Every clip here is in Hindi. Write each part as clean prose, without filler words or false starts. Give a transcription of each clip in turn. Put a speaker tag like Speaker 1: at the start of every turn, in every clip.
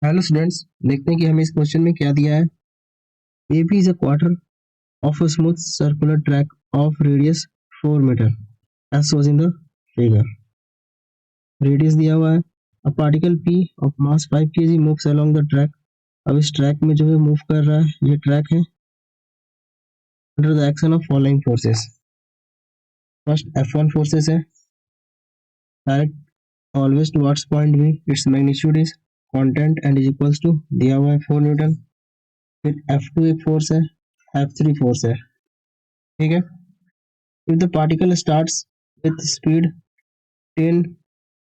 Speaker 1: हेलो स्टूडेंट्स, देखते हैं कि हमें इस क्वेश्चन में क्या दिया है। AP is a quarter of a smooth circular track of radius 4 meter as shown in the figure. Radius दिया हुआ है। A particle P of mass 5 kg moves along the track. अब इस ट्रैक में जो है मूव कर रहा है, ये ट्रैक है under the action of following forces. First F1 forces है, direct always towards point B. Its magnitude is constant and is equals to दिया हुआ है 4 न्यूटन। फिर F2 एक फोर्स है, F3 फोर्स है, ठीक है। If the particle starts with speed 10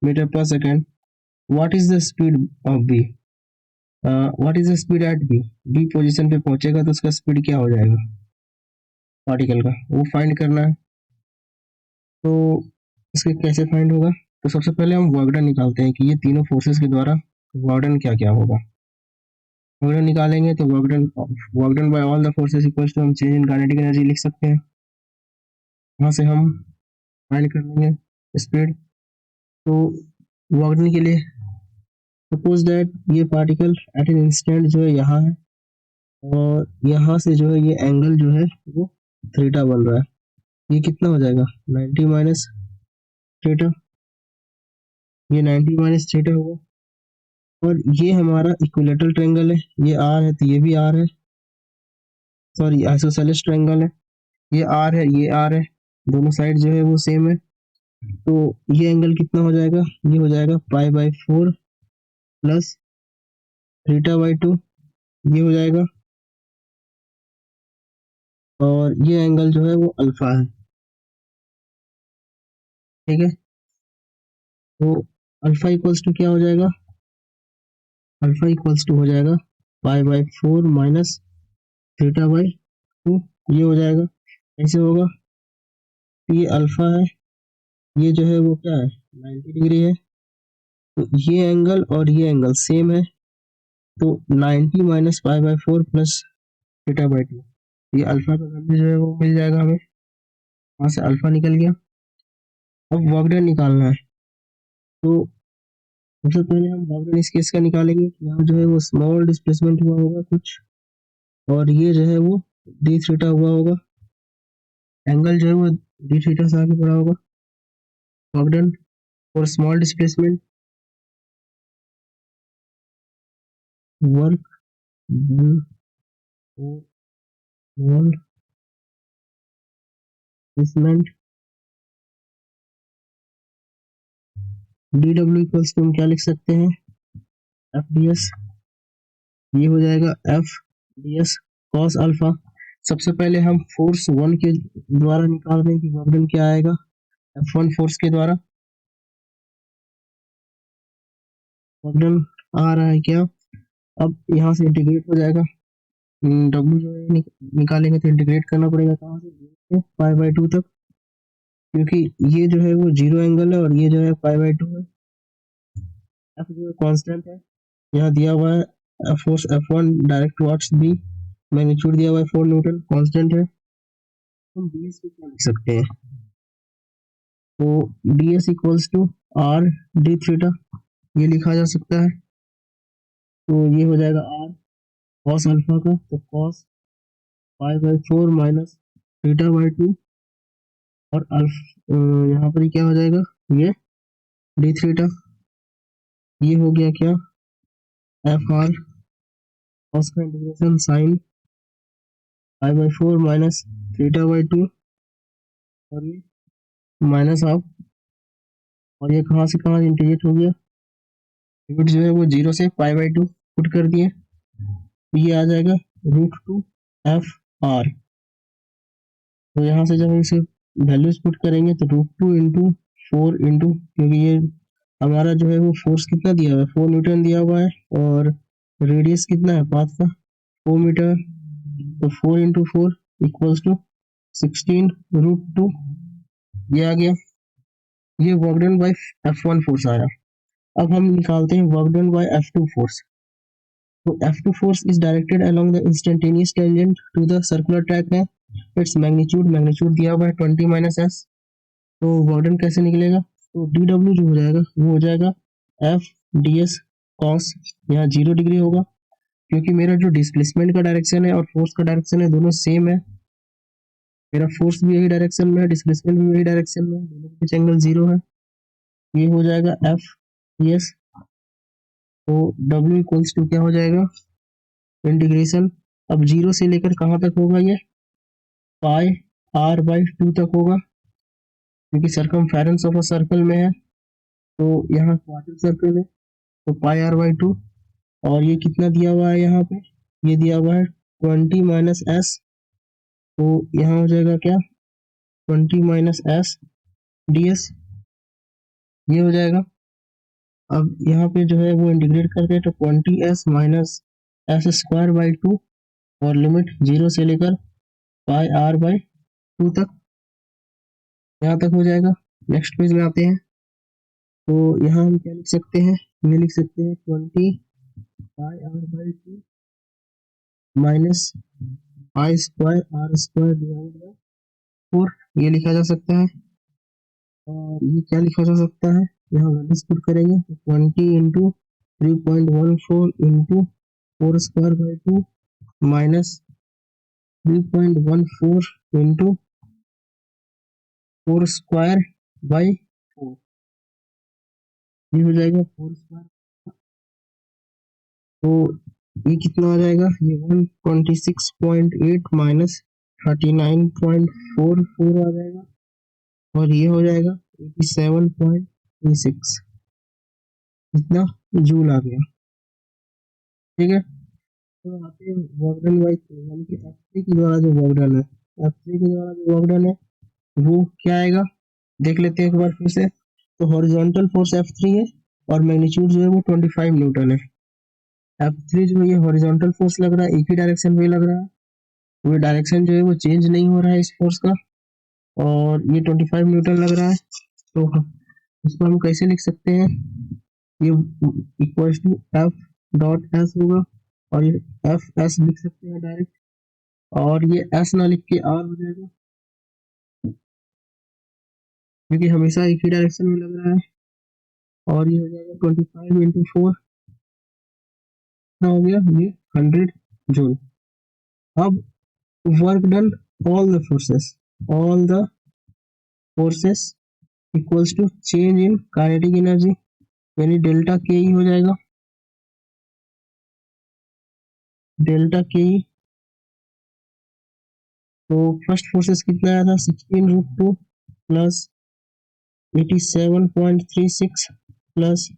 Speaker 1: meter per second, what is the speed of B? What is the speed at B? B position पे पहुंचेगा तो उसका स्पीड क्या हो जाएगा पार्टिकल का, वो फाइंड करना है। तो इसके कैसे फाइंड होगा? तो सबसे पहले हम वर्क डन निकालते हैं कि ये तीनों फोर्सेस के द्वारा वर्क डन क्या क्या होगा। वर्क डन निकालेंगे तो work done by all the forces equals to हम चेंज इन काइनेटिक एनर्जी लिख सकते हैं। वहां से हम फाइंड कर लेंगे स्पीड। तो वर्क डन के लिए सपोज दैट ये पार्टिकल एट एन इंस्टेंट जो है यहाँ है और यहाँ से जो है ये एंगल जो है वो थीटा बन रहा है। ये कितना हो जाएगा 90 माइनस थीटा, ये 90 माइनस थीटा होगा। और ये हमारा इक्विलेटरल ट्रायंगल है, ये आर है तो ये भी आर है, सॉरी आइसोसेलेस ट्रायंगल है, ये आर है ये आर है, दोनों साइड जो है वो सेम है। तो ये एंगल कितना हो जाएगा, ये हो जाएगा pi by 4 plus theta by 2, ये हो जाएगा। और ये एंगल जो है वो अल्फा है, ठीक है। तो अल्फा इक्वल्स टू क्या हो जाएगा, अल्फा इक्वल्स टू हो जाएगा pi by 4 minus theta by 2, ये हो जाएगा। ऐसे होगा ये अल्फा है, ये जो है वो क्या है 90 डिग्री है, तो ये एंगल और ये एंगल सेम है। तो 90 minus pi by 4 plus theta by 2, ये अल्फा का वैल्यू जो है वो मिल जाएगा हमें। वहां से अल्फा निकल गया। अब वर्क डन निकालना है। तो सबसे पहले हम वर्क डन इस केस का निकालेंगे। यहाँ जो है वो स्मॉल डिस्प्लेसमेंट हुआ होगा कुछ, और ये जो है वो डी थीटा हुआ होगा, एंगल जो है वो डी थीटा से आगे बढ़ा होगा। Work done for small displacement, work done for small displacement, D W equals to हम क्या लिख सकते हैं एफ डी एस, ये हो जाएगा F D S cos alpha. सबसे पहले हम फोर्स 1 के द्वारा निकाल रहे हैं कि वर्क डन क्या आएगा F1 फोर्स के द्वारा। वर्क डन आ रहा है क्या, अब यहाँ से इंटीग्रेट हो जाएगा। W जो है निकालेंगे तो इंटीग्रेट करना पड़ेगा कहाँ से, पाई बाई 2 तक, क्योंकि ये जो है वो जीरो एंगल है और ये जो है पाई बाई 2 है। F जो है कांस्टेंट है, यहाँ दिया हुआ है force F1 direct towards B, magnitude दिया हुआ है 4 न्यूटन, कांस्टेंट है। हम ds को क्या लिख सकते हैं, तो ds equals to r d theta, ये लिखा जा सकता है। तो ये हो जाएगा r cos अल्फा का, तो cos pi by 4 minus theta by 2, और यहाँ पर क्या हो जाएगा ये d थीटा, ये हो गया क्या एफ आर cos का integration sine pi by 4 minus theta by 2, और ये माइनस हाफ, और ये कहाँ से कहाँ इंटीग्रेट हो गया, लिमिट जो है वो 0 से पाई बाई 2 पुट कर दिए, तो ये आ जाएगा √2 एफ आर। तो यहाँ से जब हम इसे वैल्यूज पुट करेंगे तो √2 इंटू 4 इंटू, क्योंकि ये हमारा जो है वो फोर्स कितना दिया हुआ है 4 न्यूटन दिया हुआ है, और रेडियस कितना है पाथ का 4 मीटर, तो 4 इंटू 4 इक्वल्स टू 16 √2, ये आ गया। ये work done bye F1 force आया। अब हम निकालते हैं work done bye F2 force. तो F2 force is directed along the instantaneous tangent to the circular track है। its मैग्नीट्यूड दिया हुआ है 20 माइनस एस। तो वर्क डन कैसे निकलेगा, तो डी डब्ल्यू जो हो जाएगा वो हो जाएगा एफ डी एस कॉस यहाँ 0 डिग्री होगा, क्योंकि मेरा जो डिस्प्लेसमेंट का डायरेक्शन है और फोर्स का डायरेक्शन है दोनों सेम है। मेरा फोर्स भी यही डायरेक्शन में है, डिस्प्लेसमेंट भी यही डायरेक्शन में है, दोनों के बीच एंगल 0 है। ये हो जाएगा एफ यस। तो W इक्वल्स टू क्या हो जाएगा, इंटीग्रेशन, अब 0 से लेकर कहाँ तक होगा, ये पाई r/2 तक होगा, क्योंकि सरकमफेरेंस ऑफ अ सर्कल में है, तो यहाँ क्वाड्रेटिक सर्कल है, तो पाई r/2। और ये कितना दिया हुआ है यहाँ पे, ये दिया हुआ है 20 माइनस एस, तो यहाँ हो जाएगा क्या 20 माइनस एस ds, ये हो जाएगा। अब यहाँ पे जो है वो इंटीग्रेट करते हैं, तो 20s minus S square by 2 और लिमिट 0 से लेकर पाई r/2 तक, यहाँ तक हो जाएगा। नेक्स्ट पेज में आते हैं, तो यहाँ हम क्या लिख सकते हैं, ये लिख सकते हैं 20 पाई r/2 minus pi square r² divide by 4, ये लिखा जा सकता है। और ये क्या लिखा जा सकता है, यहाँ वैल्यूज पुट करेंगे, 20 into 3.14 into 4² by 2 minus 3.14 into 4² by 4, ये हो जाएगा 4²। तो ये कितना आ जाएगा, ये 126.8 माइनस 39.44 आ जाएगा, और ये हो जाएगा 87.36, इतना जूल आ गया। ठीक है, तो आते हैं वर्क डन बाई 3, यानी कि F3 के द्वारा जो वर्क डन है, F3 के द्वारा जो वर्क डन है वो क्या आएगा, देख लेते हैं एक बार फिर से। तो हॉरिजॉन्टल फोर्स F3 है और मैग्नीट्यूड जो है वो 25 न्यूटन है। F3 जो है ये हॉरिजॉन्टल फोर्स लग रहा है, एक ही डायरेक्शन में लग रहा है, वो डायरेक्शन जो है वो चेंज नहीं हो रहा है इस फोर्स का, और ये 25 न्यूटन लग रहा है। तो इसको हम कैसे लिख सकते हैं, ये equal to F dot S होगा, और ये एफ एस लिख सकते हैं डायरेक्ट, और ये एस ना लिख के आर हो जाएगा, क्योंकि हमेशा एक ही डायरेक्शन में लग रहा है। और ये हो जाएगा 25 इंटू 4, हो गया ये 100 जूल। अब work done all the forces equals to change in kinetic energy, यानी डेल्टा के ई हो जाएगा, डेल्टा के ई। तो फर्स्ट फोर्सेस कितना आया था, 16√2 प्लस 87.36 प्लस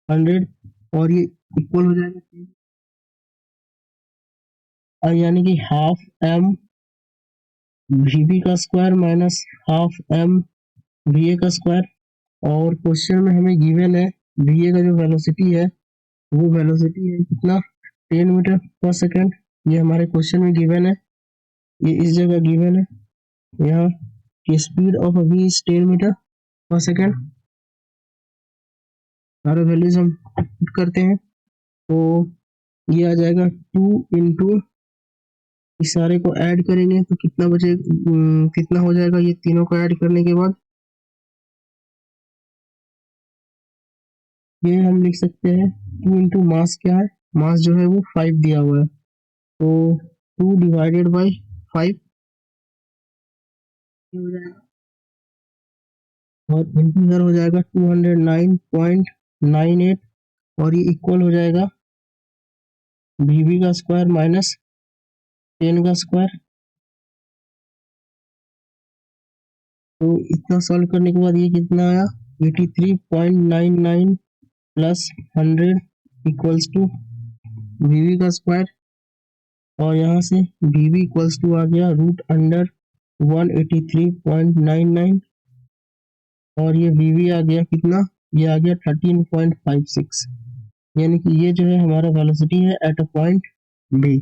Speaker 1: 100, और ये इक्वल हो जाएगा, यानी कि हाफ एम वीबी का square minus half M VA का स्क्वायर। और क्वेश्चन में हमें गिवन है वीए का जो वेलोसिटी है वो वेलोसिटी है कितना, 10 मीटर पर सेकेंड, ये हमारे क्वेश्चन में गिवन है, ये इस जगह गिवन है, यहाँ की speed of V is 10 metre पर सेकेंड। सारे वैल्यूज हम पुट करते हैं, तो ये आ जाएगा 2 इंटू, इस सारे को ऐड करेंगे तो कितना बचे, कितना हो जाएगा, ये तीनों को ऐड करने के बाद ये हम लिख सकते हैं 2 इंटू मास, क्या है मास जो है वो 5 दिया हुआ है, तो 2 डिवाइडेड बाई 5 हो जाएगा, और इंटू इधर हो जाएगा 209.98, और ये इक्वल हो जाएगा वीबी का स्क्वायर माइनस 10 का स्क्वायर। तो इतना सॉल्व करने के बाद ये कितना आया, 83.99 प्लस 100 इक्वल्स टू वीवी का स्क्वायर, और यहाँ से वीवी इक्वल्स टू आ गया रूट अंडर 183.99, और ये वीवी आ गया कितना, ये आ गया 13.56, यानी कि ये जो है हमारा वेलोसिटी है एट अ पॉइंट बी।